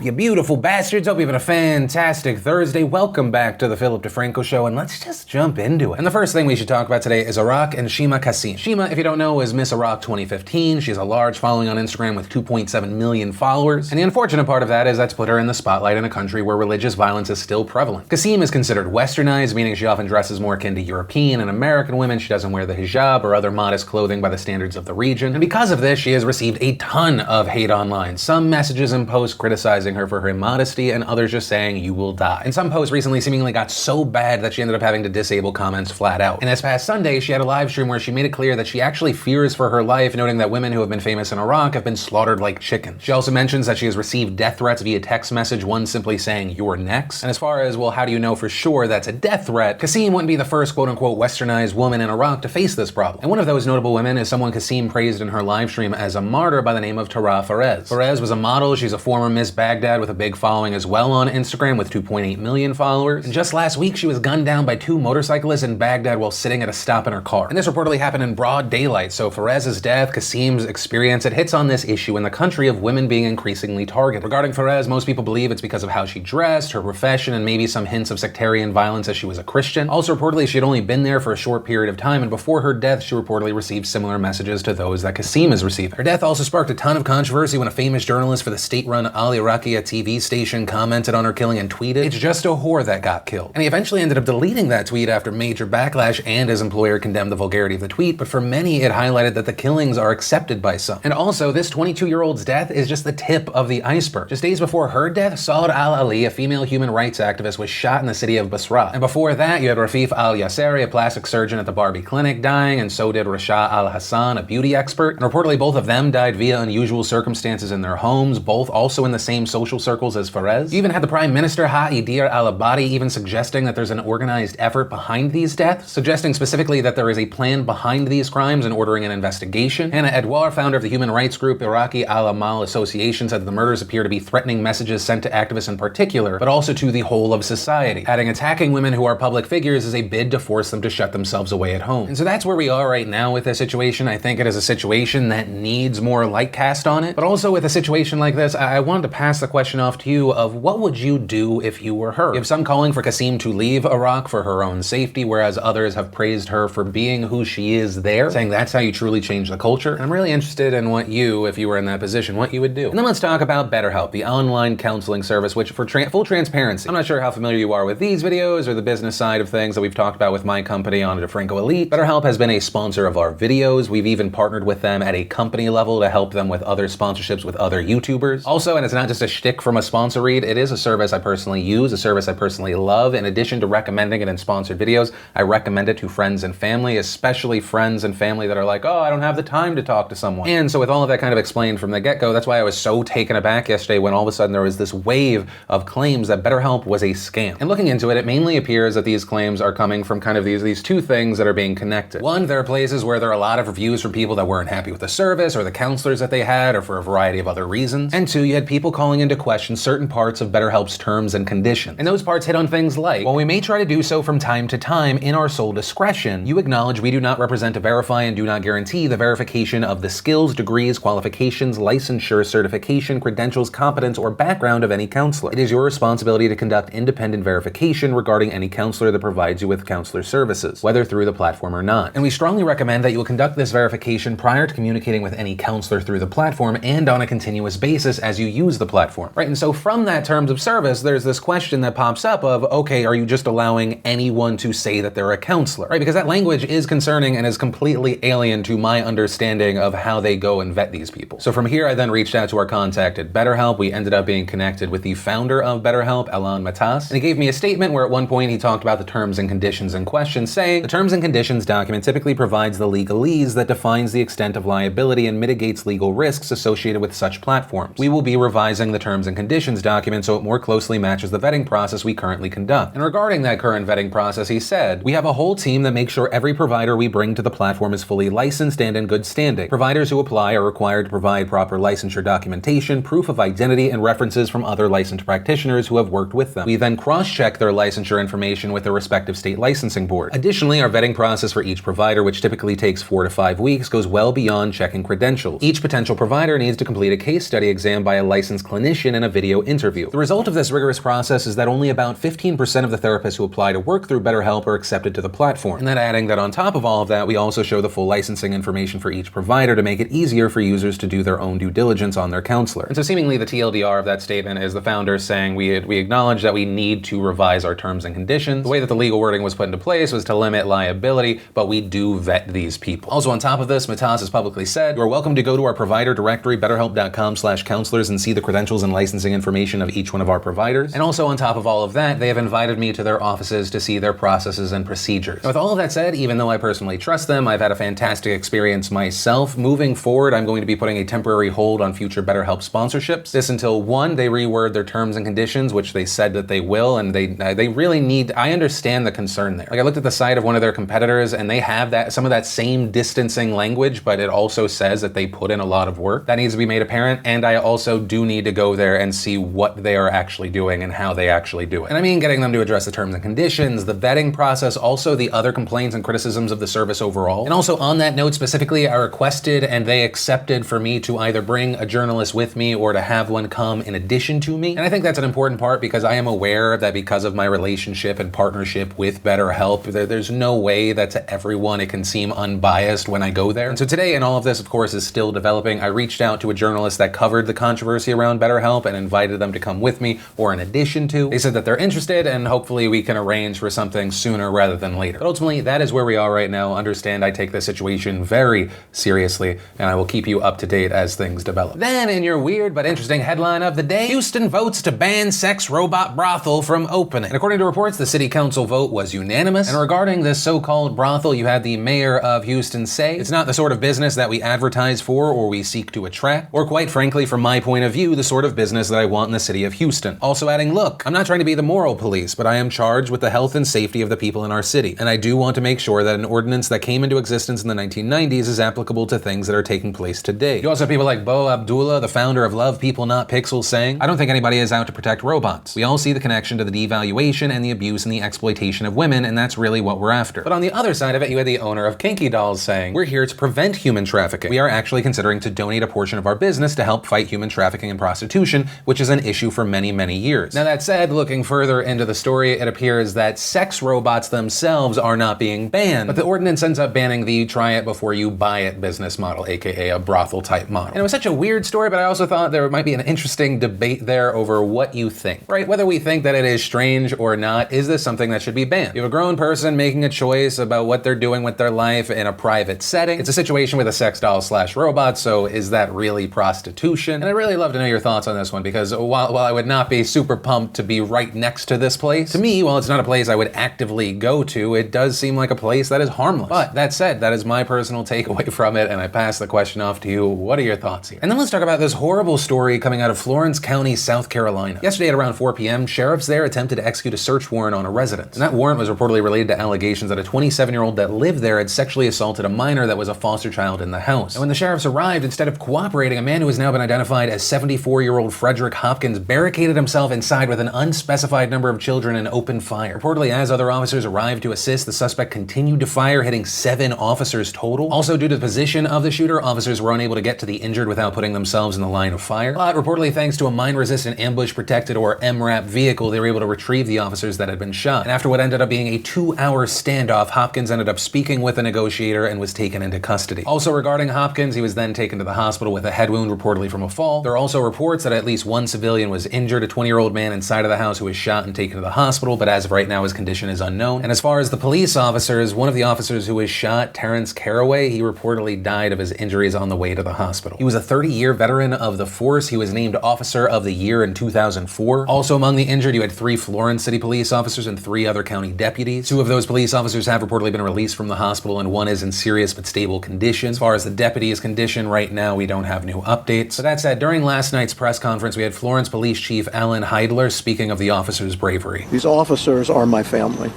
You beautiful bastards. Hope you're having a fantastic Thursday. Welcome back to the Philip DeFranco Show, and let's just jump into it. And the first thing we should talk about today is Iraq and Shima Qasim. Shima, if you don't know, is Miss Iraq 2015. She has a large following on Instagram with 2.7 million followers. And the unfortunate part of that is that's put her in the spotlight in a country where religious violence is still prevalent. Qasim is considered westernized, meaning she often dresses more akin to European and American women. She doesn't wear the hijab or other modest clothing by the standards of the region. And because of this, she has received a ton of hate online. Some messages and posts criticizing her for her immodesty, and others just saying you will die. And some posts recently seemingly got so bad that she ended up having to disable comments flat out. And this past Sunday, she had a live stream where she made it clear that she actually fears for her life, noting that women who have been famous in Iraq have been slaughtered like chickens. She also mentions that she has received death threats via text message, one simply saying, "You're next." And as far as, well, how do you know for sure that's a death threat, Qasim wouldn't be the first quote-unquote westernized woman in Iraq to face this problem. And one of those notable women is someone Qasim praised in her live stream as a martyr by the name of Tara Fares. Fares was a model. She's a former Miss Baghdad with a big following as well on Instagram with 2.8 million followers. And just last week, she was gunned down by two motorcyclists in Baghdad while sitting at a stop in her car. And this reportedly happened in broad daylight. So Fares's death, Qasim's experience, it hits on this issue in the country of women being increasingly targeted. Regarding Fares, most people believe it's because of how she dressed, her profession, and maybe some hints of sectarian violence as she was a Christian. Also, reportedly, she had only been there for a short period of time, and before her death, she reportedly received similar messages to those that Qasim is receiving. Her death also sparked a ton of controversy when a famous journalist for the state-run Al Iraqiyya TV station commented on her killing and tweeted, "It's just a whore that got killed." And he eventually ended up deleting that tweet after major backlash, and his employer condemned the vulgarity of the tweet, but for many, it highlighted that the killings are accepted by some. And also, this 22-year-old's death is just the tip of the iceberg. Just days before her death, Saad al-Ali, a female human rights activist, was shot in the city of Basra. And before that, you had Rafif al-Yasseri, a plastic surgeon at the Barbie Clinic, dying, and so did Rasha al-Hassan, a beauty expert. And reportedly, both of them died via unusual circumstances in their homes, both also in the same social circles as Fares. You even had the Prime Minister Haider al-Abadi even suggesting that there's an organized effort behind these deaths, suggesting specifically that there is a plan behind these crimes and ordering an investigation. Hannah Edwar, founder of the human rights group Iraqi Al-Amal Association, said that the murders appear to be threatening messages sent to activists in particular, but also to the whole of society, adding attacking women who are public figures is a bid to force them to shut themselves away at home. And so that's where we are right now with this situation. I think it is a situation that needs more light cast on it, but also with a situation like this, I wanted to pass the question off to you of what would you do if you were her? You have some calling for Qasim to leave Iraq for her own safety, whereas others have praised her for being who she is there, saying that's how you truly change the culture. And I'm really interested in what you, if you were in that position, what you would do. And then let's talk about BetterHelp, the online counseling service, which for full transparency, I'm not sure how familiar you are with these videos or the business side of things that we've talked about with my company on DeFranco Elite. BetterHelp has been a sponsor of our videos. We've even partnered with them at a company level to help them with other sponsorships with other YouTubers. Also, and it's not just a shtick from a sponsor read, it is a service I personally use, a service I personally love. In addition to recommending it in sponsored videos, I recommend it to friends and family, especially friends and family that are like, oh, I don't have the time to talk to someone. And so with all of that kind of explained from the get-go, that's why I was so taken aback yesterday when all of a sudden there was this wave of claims that BetterHelp was a scam. And looking into it, it mainly appears that these claims are coming from kind of these two things that are being connected. One, there are places where there are a lot of reviews from people that weren't happy with the service or the counselors that they had or for a variety of other reasons. And two, you had people calling into question certain parts of BetterHelp's terms and conditions. And those parts hit on things like, while we may try to do so from time to time in our sole discretion, you acknowledge we do not represent to verify and do not guarantee the verification of the skills, degrees, qualifications, licensure, certification, credentials, competence, or background of any counselor. It is your responsibility to conduct independent verification regarding any counselor that provides you with counselor services, whether through the platform or not. And we strongly recommend that you will conduct this verification prior to communicating with any counselor through the platform and on a continuous basis as you use the platform. Right, and so from that terms of service, there's this question that pops up of, okay, are you just allowing anyone to say that they're a counselor? Right, because that language is concerning and is completely alien to my understanding of how they go and vet these people. So from here, I then reached out to our contact at BetterHelp. We ended up being connected with the founder of BetterHelp, Alan Matas, and he gave me a statement where at one point he talked about the terms and conditions in question, saying, the terms and conditions document typically provides the legalese that defines the extent of liability and mitigates legal risks associated with such platforms. We will be revising the terms and conditions document so it more closely matches the vetting process we currently conduct. And regarding that current vetting process, he said, we have a whole team that makes sure every provider we bring to the platform is fully licensed and in good standing. Providers who apply are required to provide proper licensure documentation, proof of identity, and references from other licensed practitioners who have worked with them. We then cross-check their licensure information with their respective state licensing board. Additionally, our vetting process for each provider, which typically takes 4 to 5 weeks, goes well beyond checking credentials. Each potential provider needs to complete a case study exam by a licensed clinician clinician in a video interview. The result of this rigorous process is that only about 15% of the therapists who apply to work through BetterHelp are accepted to the platform. And then adding that on top of all of that, we also show the full licensing information for each provider to make it easier for users to do their own due diligence on their counselor. And so seemingly the TLDR of that statement is the founder saying we acknowledge that we need to revise our terms and conditions. The way that the legal wording was put into place was to limit liability, but we do vet these people. Also on top of this, Matas has publicly said, you are welcome to go to our provider directory, betterhelp.com/counselors, and see the credentials and licensing information of each one of our providers. And also on top of all of that, they have invited me to their offices to see their processes and procedures. Now, with all of that said, even though I personally trust them, I've had a fantastic experience myself. Moving forward, I'm going to be putting a temporary hold on future BetterHelp sponsorships. This until one, they reword their terms and conditions, which they said that they will, and they really need, I understand the concern there. Like I looked at the site of one of their competitors and they have some of that same distancing language, but it also says that they put in a lot of work. That needs to be made apparent, and I also do need to go there and see what they are actually doing and how they actually do it. And I mean getting them to address the terms and conditions, the vetting process, also the other complaints and criticisms of the service overall. And also on that note specifically, I requested and they accepted for me to either bring a journalist with me or to have one come in addition to me. And I think that's an important part because I am aware that because of my relationship and partnership with BetterHelp, there's no way that to everyone it can seem unbiased when I go there. And so today, and all of this of course is still developing, I reached out to a journalist that covered the controversy around BetterHelp and invited them to come with me or in addition to. They said that they're interested and hopefully we can arrange for something sooner rather than later. But ultimately, that is where we are right now. Understand I take this situation very seriously and I will keep you up to date as things develop. Then in your weird but interesting headline of the day, Houston votes to ban sex robot brothel from opening. And according to reports, the city council vote was unanimous. And regarding this so-called brothel, you had the mayor of Houston say, it's not the sort of business that we advertise for or we seek to attract, or quite frankly, from my point of view, the sort of business that I want in the city of Houston. Also adding, look, I'm not trying to be the moral police, but I am charged with the health and safety of the people in our city. And I do want to make sure that an ordinance that came into existence in the 1990s is applicable to things that are taking place today. You also have people like Bo Abdullah, the founder of Love People Not Pixels, saying, I don't think anybody is out to protect robots. We all see the connection to the devaluation and the abuse and the exploitation of women, and that's really what we're after. But on the other side of it, you had the owner of Kinky Dolls saying, we're here to prevent human trafficking. We are actually considering to donate a portion of our business to help fight human trafficking and prostitution, which is an issue for many, many years. Now that said, looking further into the story, it appears that sex robots themselves are not being banned, but the ordinance ends up banning the try it before you buy it business model, aka a brothel type model. And it was such a weird story, but I also thought there might be an interesting debate there over what you think, right? Whether we think that it is strange or not, is this something that should be banned? You have a grown person making a choice about what they're doing with their life in a private setting. It's a situation with a sex doll / robot, so is that really prostitution? And I'd really love to know your thoughts on this one, because while I would not be super pumped to be right next to this place, to me, while it's not a place I would actively go to, it does seem like a place that is harmless. But that said, that is my personal takeaway from it, and I pass the question off to you. What are your thoughts here? And then let's talk about this horrible story coming out of Florence County, South Carolina. Yesterday at around 4 p.m., sheriffs there attempted to execute a search warrant on a residence. And that warrant was reportedly related to allegations that a 27-year-old that lived there had sexually assaulted a minor that was a foster child in the house. And when the sheriffs arrived, instead of cooperating, a man who has now been identified as 74-year-old Frederick Hopkins barricaded himself inside with an unspecified number of children and opened fire. Reportedly, as other officers arrived to assist, the suspect continued to fire, hitting 7 officers total. Also, due to the position of the shooter, officers were unable to get to the injured without putting themselves in the line of fire. But reportedly, thanks to a mine-resistant ambush-protected or MRAP vehicle, they were able to retrieve the officers that had been shot. And after what ended up being a 2-hour standoff, Hopkins ended up speaking with a negotiator and was taken into custody. Also regarding Hopkins, he was then taken to the hospital with a head wound reportedly from a fall. There are also reports that at least one civilian was injured, a 20-year-old man inside of the house who was shot and taken to the hospital, but as of right now, his condition is unknown. And as far as the police officers, one of the officers who was shot, Terrence Caraway, he reportedly died of his injuries on the way to the hospital. He was a 30-year veteran of the force. He was named Officer of the Year in 2004. Also among the injured, you had 3 Florence City police officers and 3 other county deputies. 2 of those police officers have reportedly been released from the hospital, and 1 is in serious but stable condition. As far as the deputy's condition, right now we don't have new updates. So that said, during last night's press conference, we had Florence Police Chief Alan Heidler speaking of the officers' bravery. These officers are my family.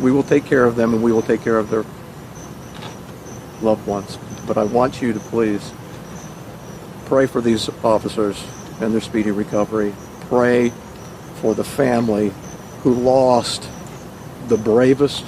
We will take care of them, and we will take care of their loved ones. But I want you to please pray for these officers and their speedy recovery. Pray for the family who lost the bravest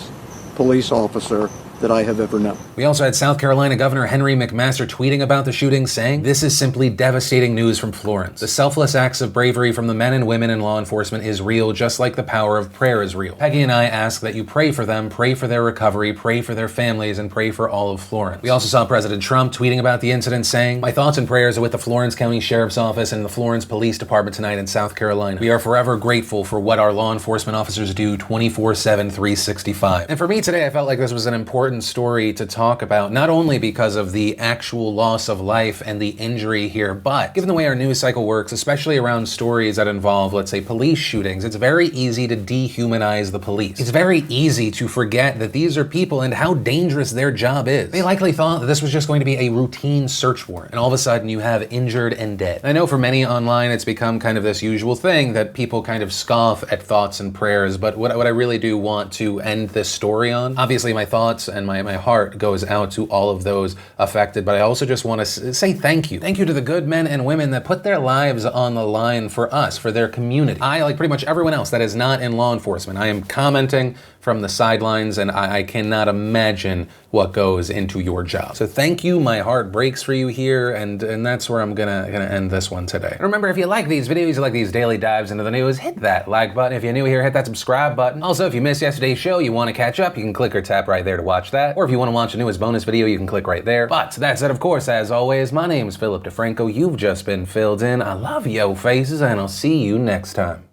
police officer that I have ever known. We also had South Carolina Governor Henry McMaster tweeting about the shooting, saying, "This is simply devastating news from Florence. The selfless acts of bravery from the men and women in law enforcement is real, just like the power of prayer is real. Peggy and I ask that you pray for them, pray for their recovery, pray for their families, and pray for all of Florence." We also saw President Trump tweeting about the incident, saying, "My thoughts and prayers are with the Florence County Sheriff's Office and the Florence Police Department tonight in South Carolina. We are forever grateful for what our law enforcement officers do 24/7, 365. And for me today, I felt like this was an important story to talk about, not only because of the actual loss of life and the injury here, but given the way our news cycle works, especially around stories that involve, let's say, police shootings, it's very easy to dehumanize the police. It's very easy to forget that these are people and how dangerous their job is. They likely thought that this was just going to be a routine search warrant, and all of a sudden you have injured and dead. And I know for many online it's become kind of this usual thing that people kind of scoff at thoughts and prayers, but what I really do want to end this story on, obviously my thoughts and my heart goes out to all of those affected, but I also just want to say thank you. Thank you to the good men and women that put their lives on the line for us, for their community. I, like pretty much everyone else that is not in law enforcement, I am commenting from the sidelines, and I cannot imagine what goes into your job. So thank you, my heart breaks for you here, and that's where I'm gonna end this one today. And remember, if you like these videos, you like these daily dives into the news, hit that like button. If you're new here, hit that subscribe button. Also, if you missed yesterday's show, you want to catch up, you can click or tap right there to watch that. Or if you want to watch the newest bonus video, you can click right there. But that said, of course, as always, my name is Philip DeFranco. You've just been filled in. I love yo faces, and I'll see you next time.